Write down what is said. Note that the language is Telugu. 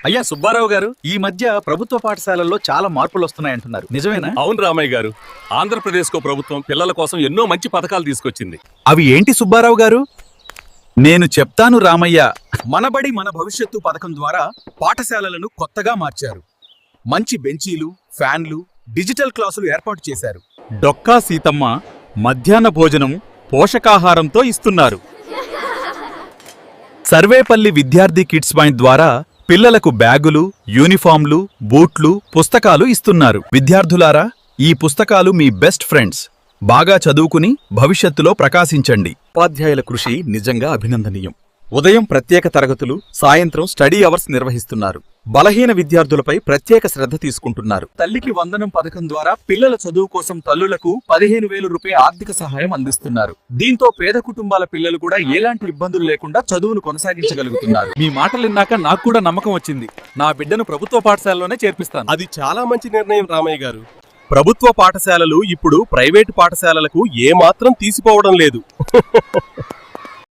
అయ్యా సుబ్బారావు గారు, ఈ మధ్య ప్రభుత్వ పాఠశాలల్లో చాలా మార్పులు వస్తున్నాయంటున్నారు, నిజమేనా? అవును రామయ్య గారు, ఆంధ్రప్రదేశ్ కో ప్రభుత్వం పిల్లల కోసం ఎన్నో మంచి పథకాలు తీసుకొచ్చింది. అవి ఏంటి సుబ్బారావు గారు? నేను చెప్తాను రామయ్య. మనబడి మన భవిష్యత్తు పథకం ద్వారా పాఠశాలలను కొత్తగా మార్చారు. మంచి బెంచీలు, ఫ్యాన్లు, డిజిటల్ క్లాసులు ఏర్పాటు చేశారు. డొక్కా సీతమ్మ మధ్యాహ్న భోజనం పోషకాహారంతో ఇస్తున్నారు. సర్వేపల్లి విద్యార్థి కిడ్స్ పాయింట్ ద్వారా పిల్లలకు బ్యాగులు, యూనిఫామ్లు, బూట్లు, పుస్తకాలు ఇస్తున్నారు. విద్యార్థులారా, ఈ పుస్తకాలు మీ బెస్ట్ ఫ్రెండ్స్. బాగా చదువుకుని భవిష్యత్తులో ప్రకాశించండి. ఉపాధ్యాయుల కృషి నిజంగా అభినందనీయం. ఉదయం ప్రత్యేక తరగతులు, సాయంత్రం స్టడీ అవర్స్ నిర్వహిస్తున్నారు. బలహీన విద్యార్థులపై ప్రత్యేక శ్రద్ధ తీసుకుంటున్నారు. తల్లికి వందనం పథకం ద్వారా పిల్లల చదువు కోసం తల్లులకు 15,000 రూపాయల ఆర్థిక సహాయం అందిస్తున్నారు. దీంతో పేద కుటుంబాల పిల్లలు కూడా ఎలాంటి ఇబ్బందులు లేకుండా చదువును కొనసాగించగలుగుతున్నారు. మీ మాటలు విన్నాక నాకు కూడా నమ్మకం వచ్చింది. నా బిడ్డను ప్రభుత్వ పాఠశాలలోనే చేర్పిస్తాను. అది చాలా మంచి నిర్ణయం రామయ్య గారు. ప్రభుత్వ పాఠశాలలు ఇప్పుడు ప్రైవేటు పాఠశాలలకు ఏమాత్రం తీసిపోవడం లేదు.